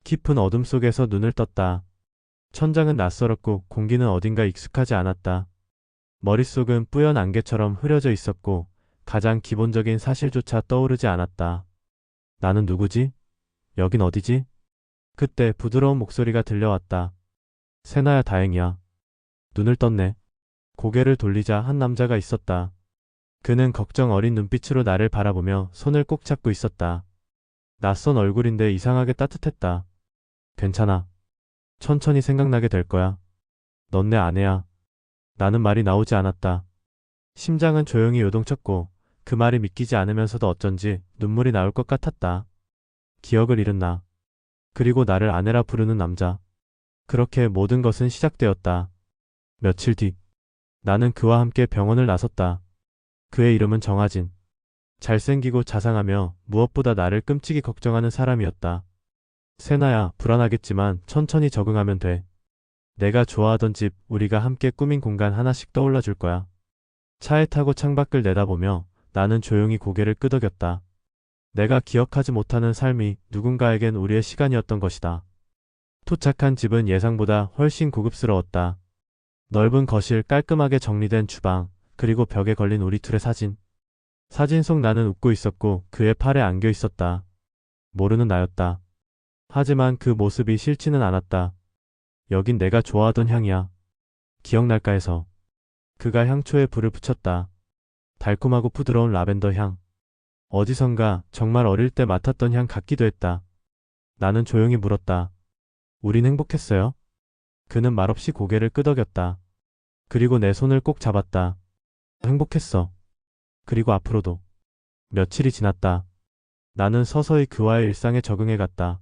깊은 어둠 속에서 눈을 떴다. 천장은 낯설었고 공기는 어딘가 익숙하지 않았다. 머릿속은 뿌연 안개처럼 흐려져 있었고 가장 기본적인 사실조차 떠오르지 않았다. 나는 누구지? 여긴 어디지? 그때 부드러운 목소리가 들려왔다. 세나야, 다행이야. 눈을 떴네. 고개를 돌리자 한 남자가 있었다. 그는 걱정 어린 눈빛으로 나를 바라보며 손을 꼭 잡고 있었다. 낯선 얼굴인데 이상하게 따뜻했다. 괜찮아. 천천히 생각나게 될 거야. 넌 내 아내야. 나는 말이 나오지 않았다. 심장은 조용히 요동쳤고 그 말이 믿기지 않으면서도 어쩐지 눈물이 나올 것 같았다. 기억을 잃은 나. 그리고 나를 아내라 부르는 남자. 그렇게 모든 것은 시작되었다. 며칠 뒤, 나는 그와 함께 병원을 나섰다. 그의 이름은 정하진. 잘생기고 자상하며 무엇보다 나를 끔찍이 걱정하는 사람이었다. 세나야, 불안하겠지만 천천히 적응하면 돼. 내가 좋아하던 집, 우리가 함께 꾸민 공간 하나씩 떠올라 줄 거야. 차에 타고 창밖을 내다보며 나는 조용히 고개를 끄덕였다. 내가 기억하지 못하는 삶이 누군가에겐 우리의 시간이었던 것이다. 도착한 집은 예상보다 훨씬 고급스러웠다. 넓은 거실, 깔끔하게 정리된 주방, 그리고 벽에 걸린 우리 둘의 사진. 사진 속 나는 웃고 있었고 그의 팔에 안겨 있었다. 모르는 나였다. 하지만 그 모습이 싫지는 않았다. 여긴 내가 좋아하던 향이야. 기억날까 해서. 그가 향초에 불을 붙였다. 달콤하고 부드러운 라벤더 향. 어디선가 정말 어릴 때 맡았던 향 같기도 했다. 나는 조용히 물었다. 우린 행복했어요? 그는 말없이 고개를 끄덕였다. 그리고 내 손을 꼭 잡았다. 행복했어. 그리고 앞으로도. 며칠이 지났다. 나는 서서히 그와의 일상에 적응해갔다.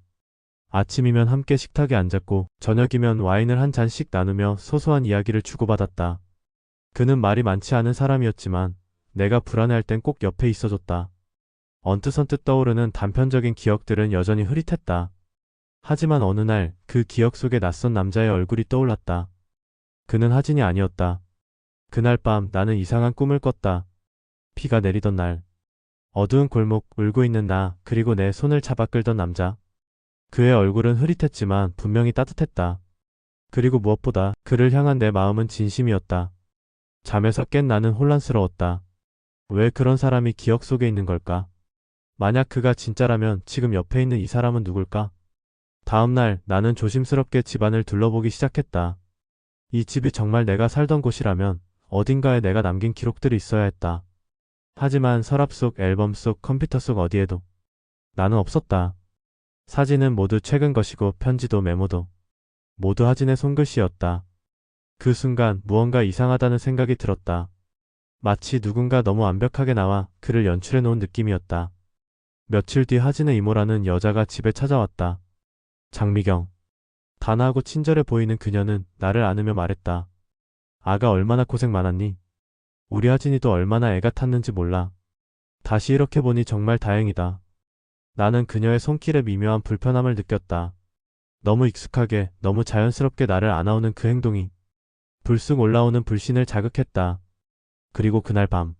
아침이면 함께 식탁에 앉았고 저녁이면 와인을 한 잔씩 나누며 소소한 이야기를 주고받았다. 그는 말이 많지 않은 사람이었지만 내가 불안해할 땐 꼭 옆에 있어줬다. 언뜻언뜻 떠오르는 단편적인 기억들은 여전히 흐릿했다. 하지만 어느 날 그 기억 속에 낯선 남자의 얼굴이 떠올랐다. 그는 하진이 아니었다. 그날 밤 나는 이상한 꿈을 꿨다. 비가 내리던 날. 어두운 골목, 울고 있는 나, 그리고 내 손을 잡아 끌던 남자. 그의 얼굴은 흐릿했지만 분명히 따뜻했다. 그리고 무엇보다 그를 향한 내 마음은 진심이었다. 잠에서 깬 나는 혼란스러웠다. 왜 그런 사람이 기억 속에 있는 걸까? 만약 그가 진짜라면 지금 옆에 있는 이 사람은 누굴까? 다음 날 나는 조심스럽게 집안을 둘러보기 시작했다. 이 집이 정말 내가 살던 곳이라면 어딘가에 내가 남긴 기록들이 있어야 했다. 하지만 서랍 속, 앨범 속, 컴퓨터 속 어디에도 나는 없었다. 사진은 모두 최근 것이고 편지도 메모도 모두 하진의 손글씨였다. 그 순간 무언가 이상하다는 생각이 들었다. 마치 누군가 너무 완벽하게 나와 그를 연출해 놓은 느낌이었다. 며칠 뒤 하진의 이모라는 여자가 집에 찾아왔다. 장미경. 단아하고 친절해 보이는 그녀는 나를 안으며 말했다. 아가 얼마나 고생 많았니? 우리 하진이도 얼마나 애가 탔는지 몰라. 다시 이렇게 보니 정말 다행이다. 나는 그녀의 손길에 미묘한 불편함을 느꼈다. 너무 익숙하게, 너무 자연스럽게 나를 안아오는 그 행동이 불쑥 올라오는 불신을 자극했다. 그리고 그날 밤,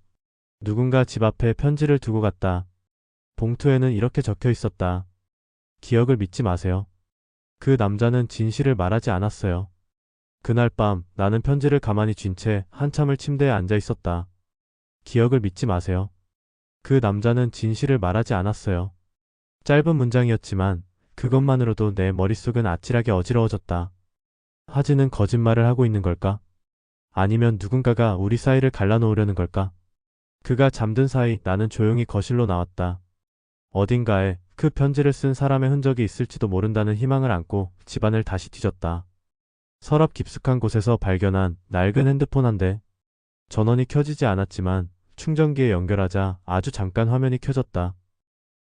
누군가 집 앞에 편지를 두고 갔다. 봉투에는 이렇게 적혀 있었다. 기억을 믿지 마세요. 그 남자는 진실을 말하지 않았어요. 그날 밤 나는 편지를 가만히 쥔 채 한참을 침대에 앉아 있었다. 기억을 믿지 마세요. 그 남자는 진실을 말하지 않았어요. 짧은 문장이었지만 그것만으로도 내 머릿속은 아찔하게 어지러워졌다. 하진은 거짓말을 하고 있는 걸까? 아니면 누군가가 우리 사이를 갈라놓으려는 걸까? 그가 잠든 사이 나는 조용히 거실로 나왔다. 어딘가에 그 편지를 쓴 사람의 흔적이 있을지도 모른다는 희망을 안고 집안을 다시 뒤졌다. 서랍 깊숙한 곳에서 발견한 낡은 핸드폰 한 대. 전원이 켜지지 않았지만 충전기에 연결하자 아주 잠깐 화면이 켜졌다.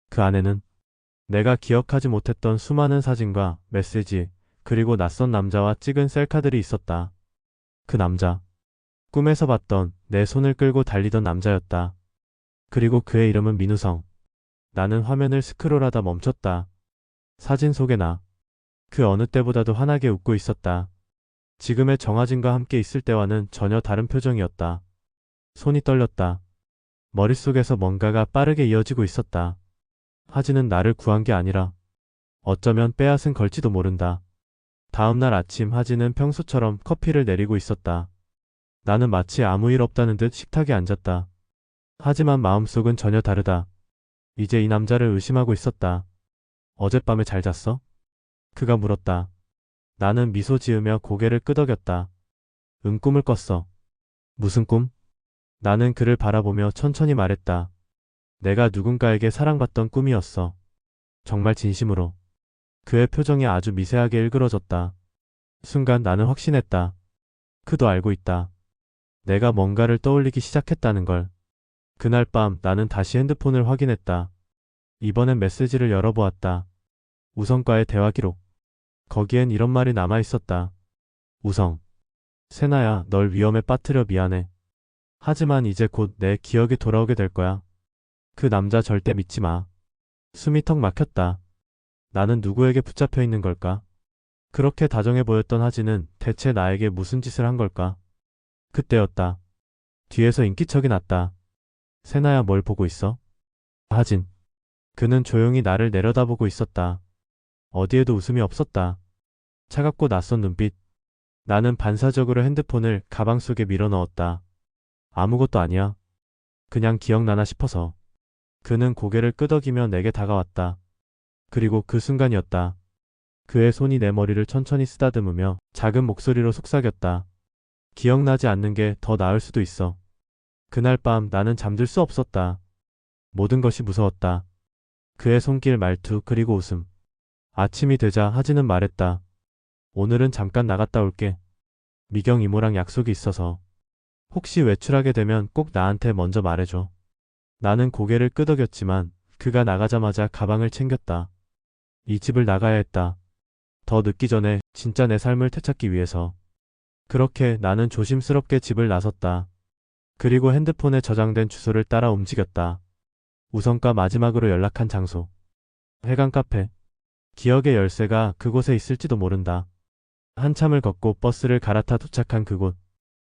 그 안에는 내가 기억하지 못했던 수많은 사진과 메시지, 그리고 낯선 남자와 찍은 셀카들이 있었다. 그 남자. 꿈에서 봤던 내 손을 끌고 달리던 남자였다. 그리고 그의 이름은 민우성. 나는 화면을 스크롤하다 멈췄다. 사진 속의 나. 그 어느 때보다도 환하게 웃고 있었다. 지금의 정하진과 함께 있을 때와는 전혀 다른 표정이었다. 손이 떨렸다. 머릿속에서 뭔가가 빠르게 이어지고 있었다. 하진은 나를 구한 게 아니라 어쩌면 빼앗은 걸지도 모른다. 다음 날 아침 하진은 평소처럼 커피를 내리고 있었다. 나는 마치 아무 일 없다는 듯 식탁에 앉았다. 하지만 마음속은 전혀 다르다. 이제 이 남자를 의심하고 있었다. 어젯밤에 잘 잤어? 그가 물었다. 나는 미소 지으며 고개를 끄덕였다. 응, 꿈을 꿨어. 무슨 꿈? 나는 그를 바라보며 천천히 말했다. 내가 누군가에게 사랑받던 꿈이었어. 정말 진심으로. 그의 표정이 아주 미세하게 일그러졌다. 순간 나는 확신했다. 그도 알고 있다. 내가 뭔가를 떠올리기 시작했다는 걸. 그날 밤 나는 다시 핸드폰을 확인했다. 이번엔 메시지를 열어보았다. 우성과의 대화 기록. 거기엔 이런 말이 남아 있었다. 우성. 세나야, 널 위험에 빠뜨려 미안해. 하지만 이제 곧 내 기억이 돌아오게 될 거야. 그 남자 절대 믿지 마. 숨이 턱 막혔다. 나는 누구에게 붙잡혀 있는 걸까? 그렇게 다정해 보였던 하진은 대체 나에게 무슨 짓을 한 걸까? 그때였다. 뒤에서 인기척이 났다. 세나야, 뭘 보고 있어? 하진. 그는 조용히 나를 내려다보고 있었다. 어디에도 웃음이 없었다. 차갑고 낯선 눈빛. 나는 반사적으로 핸드폰을 가방 속에 밀어 넣었다. 아무것도 아니야. 그냥 기억나나 싶어서. 그는 고개를 끄덕이며 내게 다가왔다. 그리고 그 순간이었다. 그의 손이 내 머리를 천천히 쓰다듬으며 작은 목소리로 속삭였다. 기억나지 않는 게 더 나을 수도 있어. 그날 밤 나는 잠들 수 없었다. 모든 것이 무서웠다. 그의 손길, 말투, 그리고 웃음. 아침이 되자 하진은 말했다. 오늘은 잠깐 나갔다 올게. 미경 이모랑 약속이 있어서. 혹시 외출하게 되면 꼭 나한테 먼저 말해줘. 나는 고개를 끄덕였지만 그가 나가자마자 가방을 챙겼다. 이 집을 나가야 했다. 더 늦기 전에 진짜 내 삶을 되찾기 위해서. 그렇게 나는 조심스럽게 집을 나섰다. 그리고 핸드폰에 저장된 주소를 따라 움직였다. 우성과 마지막으로 연락한 장소. 해강 카페. 기억의 열쇠가 그곳에 있을지도 모른다. 한참을 걷고 버스를 갈아타 도착한 그곳.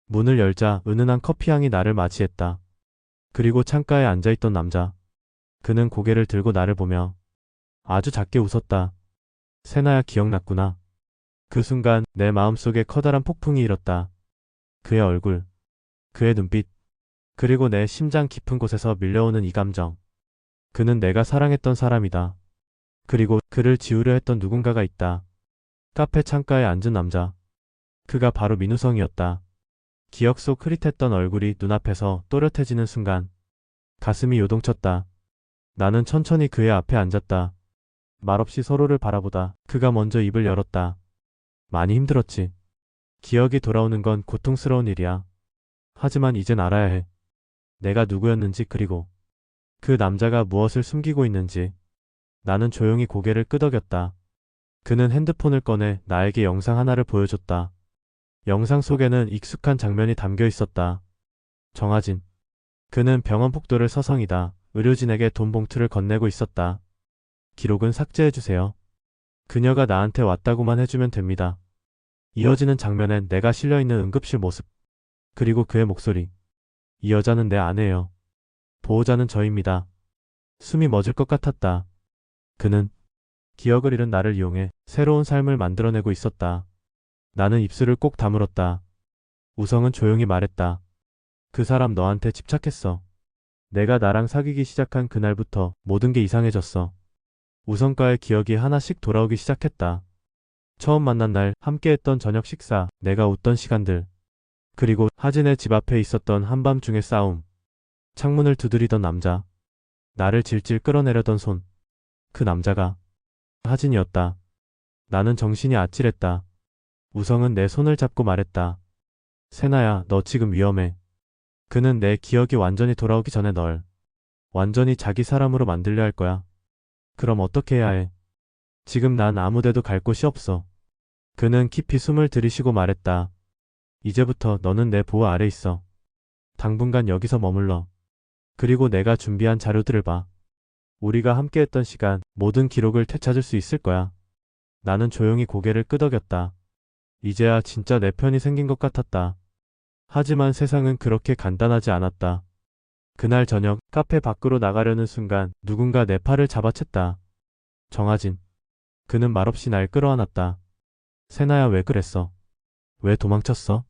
문을 열자 은은한 커피향이 나를 맞이했다. 그리고 창가에 앉아있던 남자. 그는 고개를 들고 나를 보며 아주 작게 웃었다. 세나야, 기억났구나. 그 순간 내 마음속에 커다란 폭풍이 일었다. 그의 얼굴, 그의 눈빛, 그리고 내 심장 깊은 곳에서 밀려오는 이 감정. 그는 내가 사랑했던 사람이다. 그리고 그를 지우려 했던 누군가가 있다. 카페 창가에 앉은 남자. 그가 바로 민우성이었다. 기억 속 흐릿했던 얼굴이 눈앞에서 또렷해지는 순간 가슴이 요동쳤다. 나는 천천히 그의 앞에 앉았다. 말없이 서로를 바라보다 그가 먼저 입을 열었다. 많이 힘들었지. 기억이 돌아오는 건 고통스러운 일이야. 하지만 이젠 알아야 해. 내가 누구였는지, 그리고 그 남자가 무엇을 숨기고 있는지. 나는 조용히 고개를 끄덕였다. 그는 핸드폰을 꺼내 나에게 영상 하나를 보여줬다. 영상 속에는 익숙한 장면이 담겨 있었다. 정하진. 그는 병원 복도를 서성이다 의료진에게 돈 봉투를 건네고 있었다. 기록은 삭제해주세요. 그녀가 나한테 왔다고만 해주면 됩니다. 이어지는 장면엔 내가 실려있는 응급실 모습. 그리고 그의 목소리. 이 여자는 내 아내예요. 보호자는 저입니다. 숨이 멎을 것 같았다. 그는 기억을 잃은 나를 이용해 새로운 삶을 만들어내고 있었다. 나는 입술을 꼭 다물었다. 우성은 조용히 말했다. 그 사람 너한테 집착했어. 내가 나랑 사귀기 시작한 그날부터 모든 게 이상해졌어. 우성과의 기억이 하나씩 돌아오기 시작했다. 처음 만난 날, 함께했던 저녁 식사, 내가 웃던 시간들. 그리고 하진의 집 앞에 있었던 한밤중의 싸움. 창문을 두드리던 남자. 나를 질질 끌어내려던 손. 그 남자가 하진이었다. 나는 정신이 아찔했다. 우성은 내 손을 잡고 말했다. 세나야, 너 지금 위험해. 그는 내 기억이 완전히 돌아오기 전에 널 완전히 자기 사람으로 만들려 할 거야. 그럼 어떻게 해야 해? 지금 난 아무데도 갈 곳이 없어. 그는 깊이 숨을 들이쉬고 말했다. 이제부터 너는 내 보호 아래 있어. 당분간 여기서 머물러. 그리고 내가 준비한 자료들을 봐. 우리가 함께했던 시간, 모든 기록을 되찾을 수 있을 거야. 나는 조용히 고개를 끄덕였다. 이제야 진짜 내 편이 생긴 것 같았다. 하지만 세상은 그렇게 간단하지 않았다. 그날 저녁 카페 밖으로 나가려는 순간 누군가 내 팔을 잡아챘다. 정하진. 그는 말없이 날 끌어안았다. 세나야, 왜 그랬어? 왜 도망쳤어?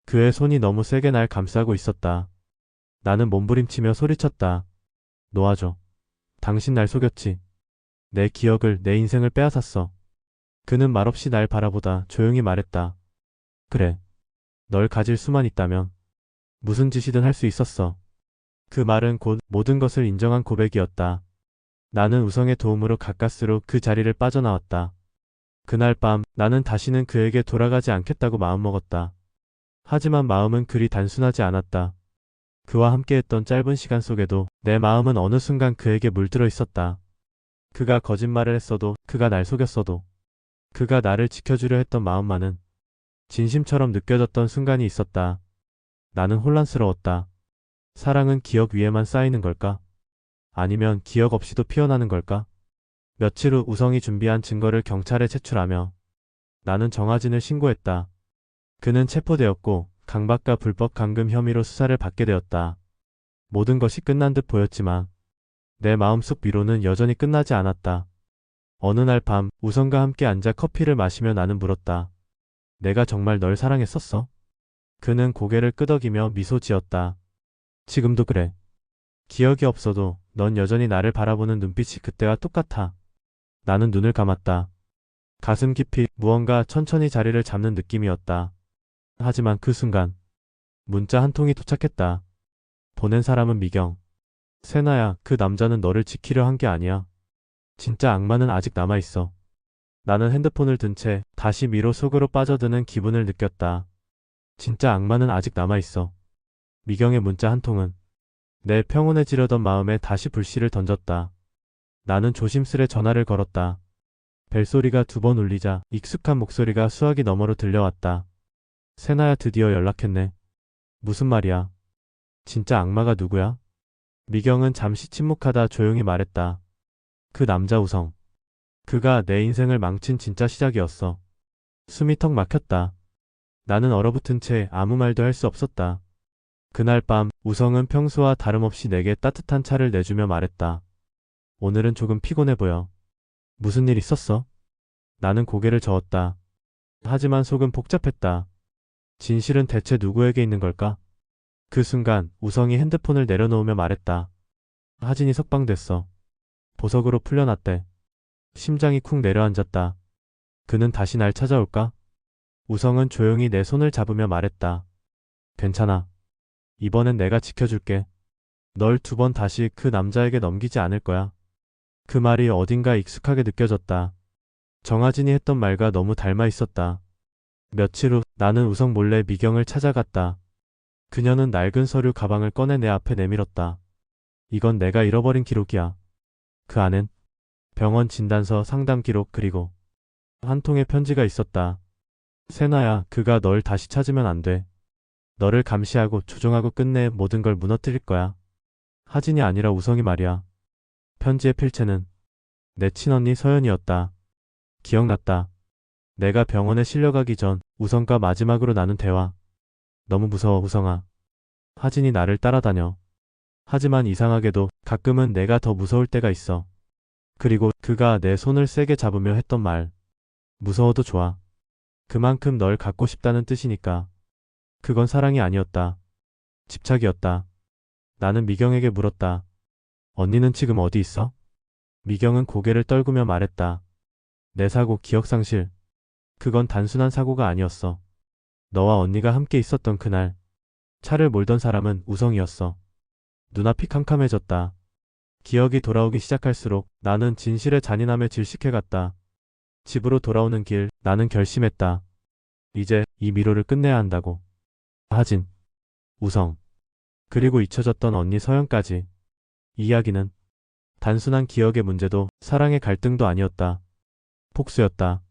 그의 손이 너무 세게 날 감싸고 있었다. 나는 몸부림치며 소리쳤다. 놓아줘. 당신 날 속였지. 내 기억을, 내 인생을 빼앗았어. 그는 말없이 날 바라보다 조용히 말했다. 그래. 널 가질 수만 있다면 무슨 짓이든 할 수 있었어. 그 말은 곧 모든 것을 인정한 고백이었다. 나는 우성의 도움으로 가까스로 그 자리를 빠져나왔다. 그날 밤 나는 다시는 그에게 돌아가지 않겠다고 마음먹었다. 하지만 마음은 그리 단순하지 않았다. 그와 함께했던 짧은 시간 속에도 내 마음은 어느 순간 그에게 물들어 있었다. 그가 거짓말을 했어도, 그가 날 속였어도, 그가 나를 지켜주려 했던 마음만은 진심처럼 느껴졌던 순간이 있었다. 나는 혼란스러웠다. 사랑은 기억 위에만 쌓이는 걸까? 아니면 기억 없이도 피어나는 걸까? 며칠 후 우성이 준비한 증거를 경찰에 제출하며 나는 정하진을 신고했다. 그는 체포되었고 강박과 불법 감금 혐의로 수사를 받게 되었다. 모든 것이 끝난 듯 보였지만 내 마음속 위로는 여전히 끝나지 않았다. 어느 날 밤 우성과 함께 앉아 커피를 마시며 나는 물었다. 내가 정말 널 사랑했었어? 그는 고개를 끄덕이며 미소 지었다. 지금도 그래. 기억이 없어도 넌 여전히 나를 바라보는 눈빛이 그때와 똑같아. 나는 눈을 감았다. 가슴 깊이 무언가 천천히 자리를 잡는 느낌이었다. 하지만 그 순간 문자 한 통이 도착했다. 보낸 사람은 미경. 세나야, 그 남자는 너를 지키려 한 게 아니야. 진짜 악마는 아직 남아있어. 나는 핸드폰을 든 채 다시 미로 속으로 빠져드는 기분을 느꼈다. 진짜 악마는 아직 남아있어. 미경의 문자 한 통은 내 평온해지려던 마음에 다시 불씨를 던졌다. 나는 조심스레 전화를 걸었다. 벨소리가 2번 울리자 익숙한 목소리가 수화기 너머로 들려왔다. 세나야, 드디어 연락했네. 무슨 말이야? 진짜 악마가 누구야? 미경은 잠시 침묵하다 조용히 말했다. 그 남자 우성. 그가 내 인생을 망친 진짜 시작이었어. 숨이 턱 막혔다. 나는 얼어붙은 채 아무 말도 할 수 없었다. 그날 밤 우성은 평소와 다름없이 내게 따뜻한 차를 내주며 말했다. 오늘은 조금 피곤해 보여. 무슨 일 있었어? 나는 고개를 저었다. 하지만 속은 복잡했다. 진실은 대체 누구에게 있는 걸까? 그 순간 우성이 핸드폰을 내려놓으며 말했다. 하진이 석방됐어. 보석으로 풀려났대. 심장이 쿵 내려앉았다. 그는 다시 날 찾아올까? 우성은 조용히 내 손을 잡으며 말했다. 괜찮아. 이번엔 내가 지켜줄게. 널 2번 다시 그 남자에게 넘기지 않을 거야. 그 말이 어딘가 익숙하게 느껴졌다. 정하진이 했던 말과 너무 닮아 있었다. 며칠 후 나는 우성 몰래 미경을 찾아갔다. 그녀는 낡은 서류 가방을 꺼내 내 앞에 내밀었다. 이건 내가 잃어버린 기록이야. 그 안엔 병원 진단서, 상담 기록, 그리고 한 통의 편지가 있었다. 세나야, 그가 널 다시 찾으면 안 돼. 너를 감시하고 조종하고 끝내 모든 걸 무너뜨릴 거야. 하진이 아니라 우성이 말이야. 편지의 필체는 내 친언니 서연이었다. 기억났다. 내가 병원에 실려가기 전 우성과 마지막으로 나눈 대화. 너무 무서워, 우성아. 하진이 나를 따라다녀. 하지만 이상하게도 가끔은 내가 더 무서울 때가 있어. 그리고 그가 내 손을 세게 잡으며 했던 말. 무서워도 좋아. 그만큼 널 갖고 싶다는 뜻이니까. 그건 사랑이 아니었다. 집착이었다. 나는 미경에게 물었다. 언니는 지금 어디 있어? 미경은 고개를 떨구며 말했다. 내 사고, 기억상실. 그건 단순한 사고가 아니었어. 너와 언니가 함께 있었던 그날. 차를 몰던 사람은 우성이었어. 눈앞이 캄캄해졌다. 기억이 돌아오기 시작할수록 나는 진실의 잔인함에 질식해갔다. 집으로 돌아오는 길, 나는 결심했다. 이제 이 미로를 끝내야 한다고. 하진, 우성, 그리고 잊혀졌던 언니 서연까지. 이 이야기는 단순한 기억의 문제도 사랑의 갈등도 아니었다. 폭수였다.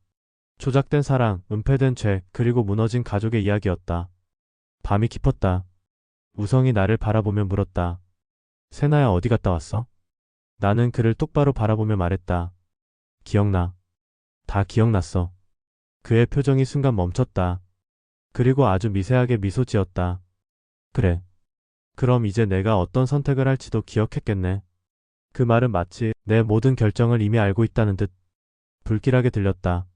조작된 사랑, 은폐된 죄, 그리고 무너진 가족의 이야기였다. 밤이 깊었다. 우성이 나를 바라보며 물었다. 세나야, 어디 갔다 왔어? 나는 그를 똑바로 바라보며 말했다. 기억나. 다 기억났어. 그의 표정이 순간 멈췄다. 그리고 아주 미세하게 미소 지었다. 그래. 그럼 이제 내가 어떤 선택을 할지도 기억했겠네. 그 말은 마치 내 모든 결정을 이미 알고 있다는 듯. 불길하게 들렸다.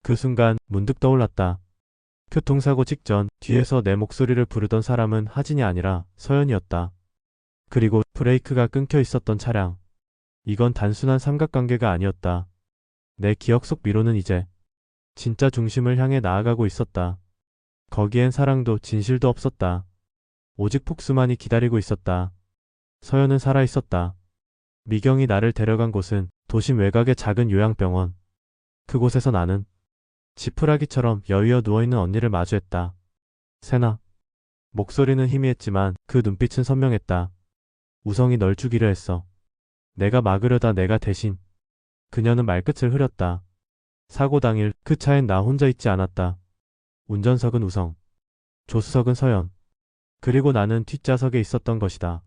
그 순간 문득 떠올랐다. 교통사고 직전 뒤에서 내 목소리를 부르던 사람은 하진이 아니라 서연이었다. 그리고 브레이크가 끊겨 있었던 차량. 이건 단순한 삼각관계가 아니었다. 내 기억 속 미로는 이제 진짜 중심을 향해 나아가고 있었다. 거기엔 사랑도 진실도 없었다. 오직 폭수만이 기다리고 있었다. 서연은 살아있었다. 미경이 나를 데려간 곳은 도심 외곽의 작은 요양병원. 그곳에서 나는 지푸라기처럼 여위어 누워있는 언니를 마주했다. 세나. 목소리는 희미했지만 그 눈빛은 선명했다. 우성이 널 죽이려 했어. 내가 막으려다 내가 대신. 그녀는 말끝을 흐렸다. 사고 당일 그 차엔 나 혼자 있지 않았다. 운전석은 우성, 조수석은 서연. 그리고 나는 뒷좌석에 있었던 것이다.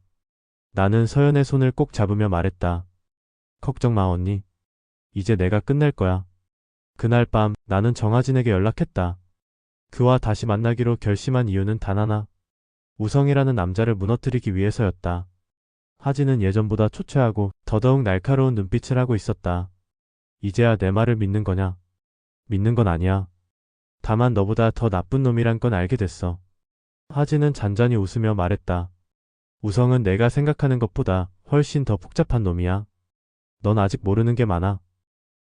나는 서연의 손을 꼭 잡으며 말했다. 걱정 마 언니. 이제 내가 끝낼 거야. 그날 밤 나는 정하진에게 연락했다. 그와 다시 만나기로 결심한 이유는 단 하나. 우성이라는 남자를 무너뜨리기 위해서였다. 하진은 예전보다 초췌하고 더더욱 날카로운 눈빛을 하고 있었다. 이제야 내 말을 믿는 거냐? 믿는 건 아니야. 다만 너보다 더 나쁜 놈이란 건 알게 됐어. 하진은 잔잔히 웃으며 말했다. 우성은 내가 생각하는 것보다 훨씬 더 복잡한 놈이야. 넌 아직 모르는 게 많아.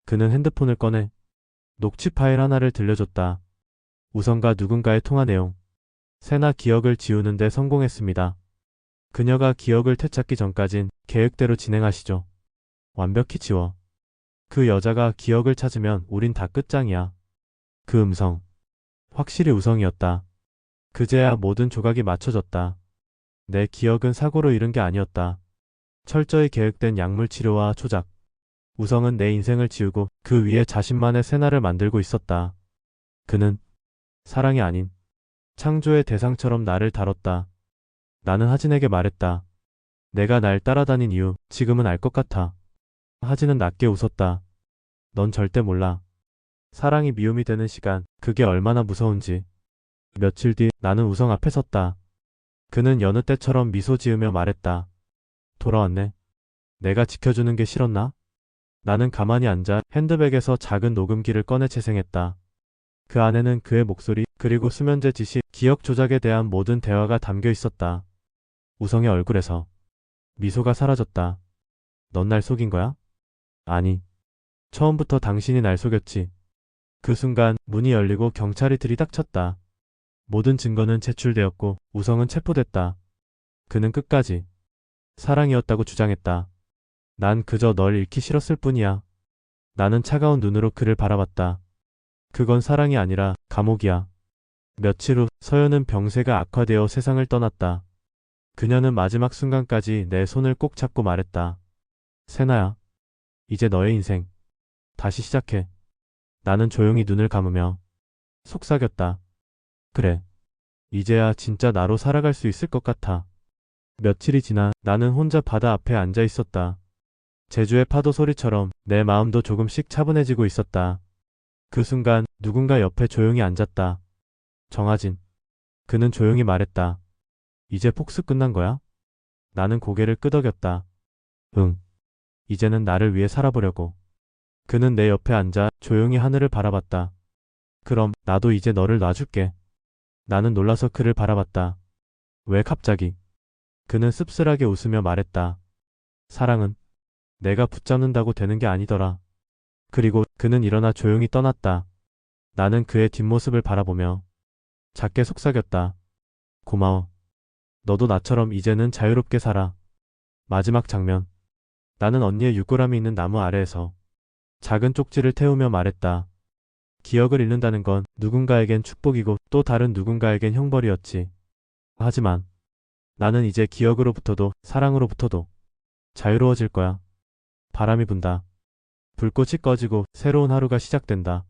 그는 핸드폰을 꺼내 녹취 파일 하나를 들려줬다. 우성과 누군가의 통화 내용. 세나 기억을 지우는데 성공했습니다. 그녀가 기억을 되찾기 전까진 계획대로 진행하시죠. 완벽히 지워. 그 여자가 기억을 찾으면 우린 다 끝장이야. 그 음성. 확실히 우성이었다. 그제야 모든 조각이 맞춰졌다. 내 기억은 사고로 잃은 게 아니었다. 철저히 계획된 약물 치료와 조작. 우성은 내 인생을 지우고 그 위에 자신만의 세나를 만들고 있었다. 그는 사랑이 아닌 창조의 대상처럼 나를 다뤘다. 나는 하진에게 말했다. 내가 날 따라다닌 이유 지금은 알 것 같아. 하진은 낮게 웃었다. 넌 절대 몰라. 사랑이 미움이 되는 시간, 그게 얼마나 무서운지. 며칠 뒤 나는 우성 앞에 섰다. 그는 여느 때처럼 미소 지으며 말했다. 돌아왔네. 내가 지켜주는 게 싫었나? 나는 가만히 앉아 핸드백에서 작은 녹음기를 꺼내 재생했다. 그 안에는 그의 목소리, 그리고 수면제 지시, 기억 조작에 대한 모든 대화가 담겨 있었다. 우성의 얼굴에서 미소가 사라졌다. 넌 날 속인 거야? 아니. 처음부터 당신이 날 속였지. 그 순간 문이 열리고 경찰이 들이닥쳤다. 모든 증거는 제출되었고 우성은 체포됐다. 그는 끝까지 사랑이었다고 주장했다. 난 그저 널 잃기 싫었을 뿐이야. 나는 차가운 눈으로 그를 바라봤다. 그건 사랑이 아니라 감옥이야. 며칠 후 서연은 병세가 악화되어 세상을 떠났다. 그녀는 마지막 순간까지 내 손을 꼭 잡고 말했다. 세나야. 이제 너의 인생. 다시 시작해. 나는 조용히 눈을 감으며 속삭였다. 그래. 이제야 진짜 나로 살아갈 수 있을 것 같아. 며칠이 지나 나는 혼자 바다 앞에 앉아 있었다. 제주의 파도 소리처럼 내 마음도 조금씩 차분해지고 있었다. 그 순간 누군가 옆에 조용히 앉았다. 정하진. 그는 조용히 말했다. 이제 폭스 끝난 거야? 나는 고개를 끄덕였다. 응. 이제는 나를 위해 살아보려고. 그는 내 옆에 앉아 조용히 하늘을 바라봤다. 그럼 나도 이제 너를 놔줄게. 나는 놀라서 그를 바라봤다. 왜 갑자기? 그는 씁쓸하게 웃으며 말했다. 사랑은 내가 붙잡는다고 되는 게 아니더라. 그리고 그는 일어나 조용히 떠났다. 나는 그의 뒷모습을 바라보며 작게 속삭였다. 고마워. 너도 나처럼 이제는 자유롭게 살아. 마지막 장면. 나는 언니의 유골함이 있는 나무 아래에서 작은 쪽지를 태우며 말했다. 기억을 잃는다는 건 누군가에겐 축복이고 또 다른 누군가에겐 형벌이었지. 하지만 나는 이제 기억으로부터도 사랑으로부터도 자유로워질 거야. 바람이 분다. 불꽃이 꺼지고 새로운 하루가 시작된다.